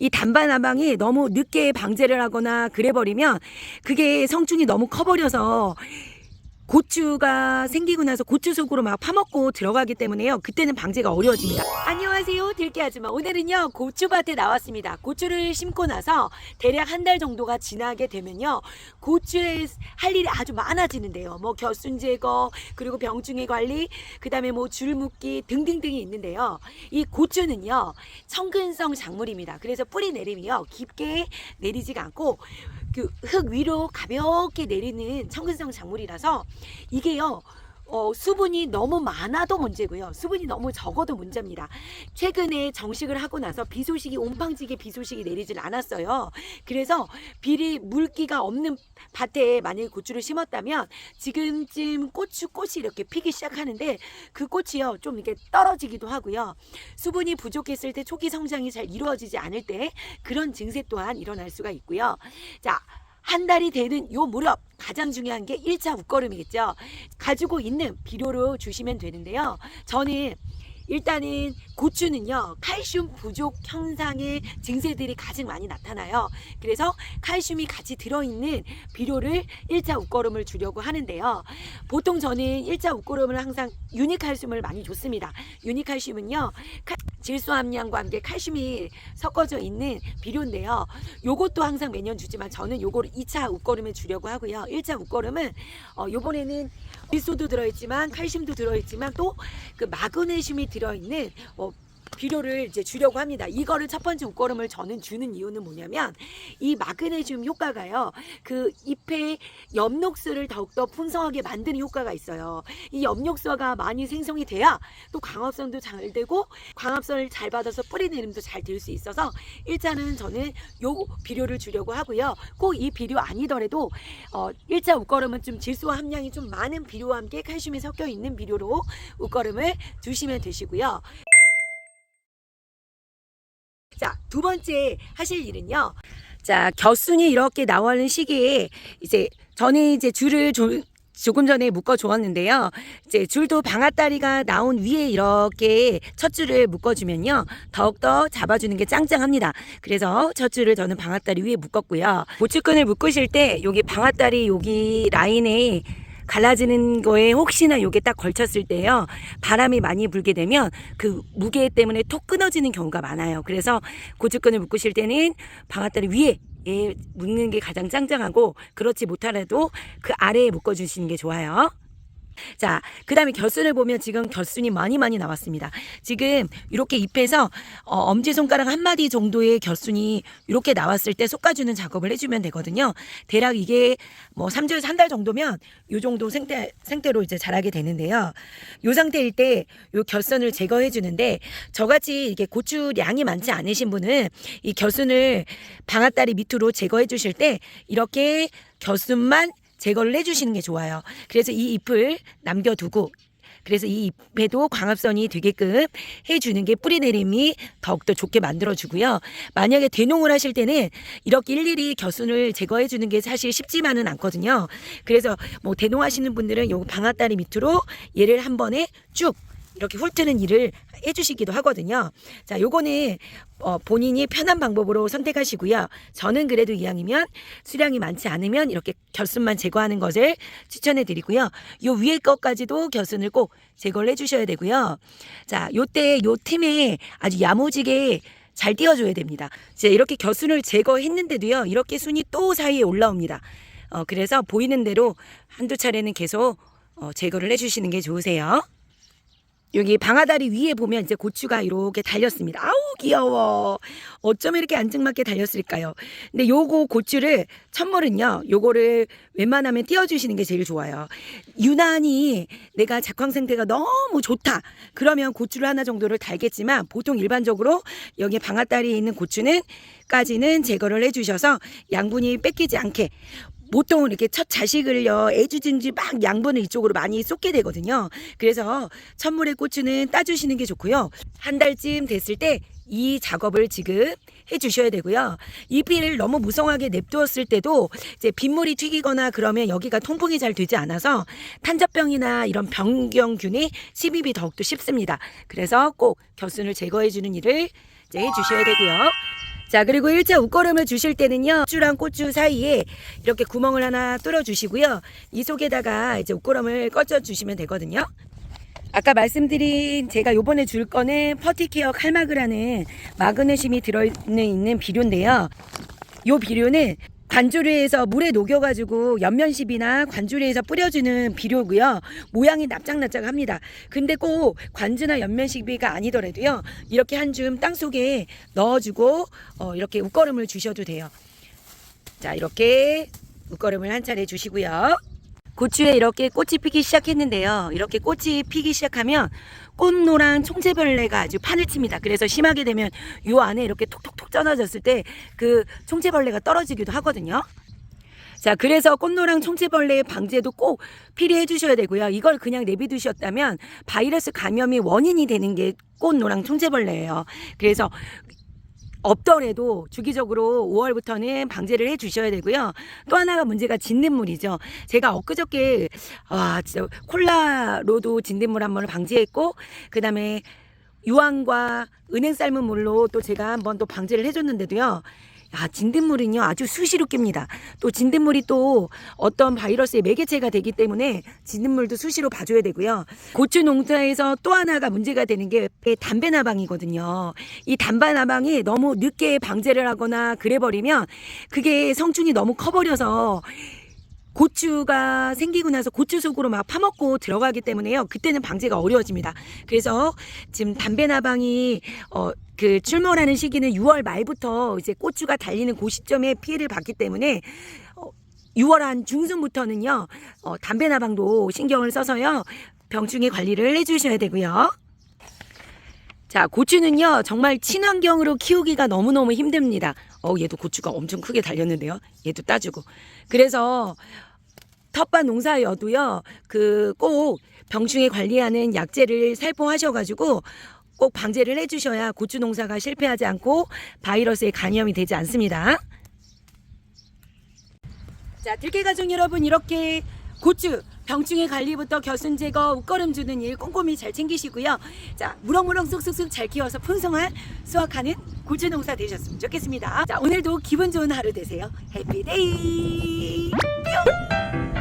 이 단반아방이 너무 늦게 방제를 하거나 그래버리면 그게 성충이 너무 커버려서 고추가 생기고 나서 고추 속으로 막 파먹고 들어가기 때문에요. 그때는 방제가 어려워집니다. 안녕하세요, 들깨 아줌마. 오늘은요 고추밭에 나왔습니다. 고추를 심고 나서 대략 한 달 정도가 지나게 되면요 고추에 할 일이 아주 많아지는데요. 뭐 겨순 제거, 그리고 병충해 관리, 그 다음에 뭐 줄 묶기 등등등이 있는데요. 이 고추는요 청근성 작물입니다. 그래서 뿌리 내림이요 깊게 내리지가 않고 그 흙 위로 가볍게 내리는 청근성 작물이라서 이게요 수분이 너무 많아도 문제고요. 수분이 너무 적어도 문제입니다. 최근에 정식을 하고 나서 비 소식이 온팡지게 비 소식이 내리질 않았어요. 그래서 비리 물기가 없는 밭에 만약에 고추를 심었다면 지금쯤 꽃이 이렇게 피기 시작하는데 그 꽃이요 좀 이렇게 떨어지기도 하고요. 수분이 부족했을 때 초기 성장이 잘 이루어지지 않을 때 그런 증세 또한 일어날 수가 있고요. 자, 한 달이 되는 요 무렵 가장 중요한 게 1차 웃거름이겠죠. 가지고 있는 비료로 주시면 되는데요. 저는 일단은 고추는요 칼슘 부족 현상의 증세들이 가장 많이 나타나요. 그래서 칼슘이 같이 들어있는 비료를 1차 웃거름을 주려고 하는데요. 보통 저는 1차 웃거름을 항상 유니칼슘을 많이 줬습니다. 유니칼슘은요 질소 함량과 함께 칼슘이 섞어져 있는 비료인데요. 요것도 항상 매년 주지만 저는 요거를 2차 웃거름에 주려고 하고요. 1차 웃거름은 요번에는 질소도 들어있지만 칼슘도 들어있지만 또 그 마그네슘이 들어있는 비료를 이제 주려고 합니다. 이거를 첫 번째 웃거름을 저는 주는 이유는 뭐냐면 이 마그네슘 효과가요 그 잎의 엽록수를 더욱더 풍성하게 만드는 효과가 있어요. 이 엽록수가 많이 생성이 돼야 또 광합성도 잘 되고 광합성을 잘 받아서 뿌리 내림도 잘 될 수 있어서 일단은 저는 요 비료를 주려고 하고요. 꼭 이 비료 아니더라도 1차 웃거름은 좀 질소 함량이 좀 많은 비료와 함께 칼슘이 섞여 있는 비료로 웃거름을 주시면 되시고요. 자, 두 번째 하실 일은요. 자, 겨순이 이렇게 나오는 시기에 이제 저는 이제 줄을 조금 전에 묶어 주었는데요. 이제 줄도 방아다리가 나온 위에 이렇게 첫 줄을 묶어 주면요. 더욱더 잡아주는 게 짱짱합니다. 그래서 첫 줄을 저는 방아다리 위에 묶었고요. 고추끈을 묶으실 때 여기 방아다리 여기 라인에 갈라지는 거에 혹시나 요게 딱 걸쳤을 때요 바람이 많이 불게 되면 그 무게 때문에 톡 끊어지는 경우가 많아요. 그래서 고추끈을 묶으실 때는 방아다리 위에 묶는 게 가장 짱짱하고 그렇지 못하더라도 그 아래에 묶어 주시는 게 좋아요. 자, 그 다음에 겨순을 보면 지금 겨순이 많이 나왔습니다. 지금 이렇게 잎에서 엄지손가락 한 마디 정도의 겨순이 이렇게 나왔을 때 솎아주는 작업을 해주면 되거든요. 대략 이게 뭐 3주에서 한 달 정도면 이 정도 생태로 이제 자라게 되는데요. 이 상태일 때 이 겨순을 제거해 주는데 저같이 이게 고추량이 많지 않으신 분은 이 겨순을 방아다리 밑으로 제거해 주실 때 이렇게 겨순만 제거를 해주시는 게 좋아요. 그래서 이 잎을 남겨두고 그래서 이 잎에도 광합성이 되게끔 해주는 게 뿌리 내림이 더욱더 좋게 만들어주고요. 만약에 대농을 하실 때는 이렇게 일일이 겨순을 제거해 주는 게 사실 쉽지만은 않거든요. 그래서 뭐 대농하시는 분들은 요 방아다리 밑으로 얘를 한 번에 쭉 이렇게 훑는 일을 해주시기도 하거든요. 자, 요거는 본인이 편한 방법으로 선택하시고요. 저는 그래도 이왕이면 수량이 많지 않으면 이렇게 겨순만 제거하는 것을 추천해 드리고요. 요 위에 것까지도 겨순을 꼭 제거를 해주셔야 되고요. 자, 요때 요 틈에 아주 야무지게 잘 띄워줘야 됩니다. 이제 이렇게 겨순을 제거했는데도요. 이렇게 순이 또 사이에 올라옵니다. 그래서 보이는 대로 한두 차례는 계속 제거를 해주시는 게 좋으세요. 여기 방아다리 위에 보면 이제 고추가 이렇게 달렸습니다. 아우 귀여워. 어쩜 이렇게 안증맞게 달렸을까요? 근데 요거 고추를 첫물은요. 요거를 웬만하면 띄워주시는 게 제일 좋아요. 유난히 내가 작황 상태가 너무 좋다. 그러면 고추를 하나 정도를 달겠지만 보통 일반적으로 여기 방아다리에 있는 고추는까지는 제거를 해주셔서 양분이 뺏기지 않게 보통 이렇게 첫 자식을요 애주든지 막 양분을 이쪽으로 많이 쏟게 되거든요. 그래서 첫물에 고추는 따주시는 게 좋고요. 한 달쯤 됐을 때 이 작업을 지금 해주셔야 되고요. 잎을 너무 무성하게 냅두었을 때도 이제 빗물이 튀기거나 그러면 여기가 통풍이 잘 되지 않아서 탄저병이나 이런 병경균이 침입이 더욱더 쉽습니다. 그래서 꼭 겨순을 제거해주는 일을 이제 해주셔야 되고요. 자, 그리고 1차 웃거름을 주실 때는요, 고추랑 고추 사이에 이렇게 구멍을 하나 뚫어 주시고요. 이 속에다가 이제 웃거름을 꺼져 주시면 되거든요. 아까 말씀드린 제가 요번에 줄 거는 퍼티케어 칼마그라는 마그네슘이 들어있는 비료인데요. 요 비료는 관조리에서 물에 녹여가지고 연면십이나 관조리에서 뿌려주는 비료고요. 모양이 납작납작합니다. 근데 꼭 관주나 연면십이가 아니더라도요. 이렇게 한 줌 땅속에 넣어주고 이렇게 웃거름을 주셔도 돼요. 자, 이렇게 웃거름을 한 차례 주시고요. 고추에 이렇게 꽃이 피기 시작했는데요. 이렇게 꽃이 피기 시작하면 꽃노랑 총체벌레가 아주 판을 칩니다. 그래서 심하게 되면 요 안에 이렇게 톡톡톡 쪄놔졌을 때 그 총체벌레가 떨어지기도 하거든요. 자, 그래서 꽃노랑 총체벌레 방제도 꼭 필요해 주셔야 되고요. 이걸 그냥 내비두셨다면 바이러스 감염이 원인이 되는 게 꽃노랑 총체벌레예요. 그래서 없더라도 주기적으로 5월부터는 방제를 해 주셔야 되고요. 또 하나가 문제가 진딧물이죠. 제가 엊그저께 진짜 콜라로도 진딧물 한 번을 방지했고, 그 다음에 유황과 은행 삶은 물로 또 제가 한번 또 방제를 해줬는데도요. 진딧물은요 아주 수시로 낍니다. 또 진딧물이 또 어떤 바이러스의 매개체가 되기 때문에 진딧물도 수시로 봐줘야 되고요. 고추 농사에서 또 하나가 문제가 되는 게 담배나방이거든요. 이 담배나방이 너무 늦게 방제를 하거나 그래버리면 그게 성충이 너무 커버려서 고추가 생기고 나서 고추 속으로 막 파먹고 들어가기 때문에요. 그때는 방제가 어려워집니다. 그래서 지금 담배나방이 출몰하는 시기는 6월 말부터 이제 고추가 달리는 그 시점에 피해를 받기 때문에 6월 한 중순부터는요 담배나방도 신경을 써서요 병충해 관리를 해주셔야 되고요. 자, 고추는요 정말 친환경으로 키우기가 너무너무 힘듭니다. 얘도 고추가 엄청 크게 달렸는데요. 얘도 따주고. 그래서 텃밭 농사여도요 꼭 병충해 관리하는 약재를 살포하셔가지고 꼭 방제를 해주셔야 고추 농사가 실패하지 않고 바이러스에 감염이 되지 않습니다. 자, 들깨가족 여러분, 이렇게 고추 병충해 관리부터 겨순 제거, 웃거름 주는 일 꼼꼼히 잘 챙기시고요. 자, 무럭무럭 쑥쑥쑥 잘 키워서 풍성한 수확하는 고추 농사 되셨으면 좋겠습니다. 자, 오늘도 기분 좋은 하루 되세요. 해피데이! 뿅!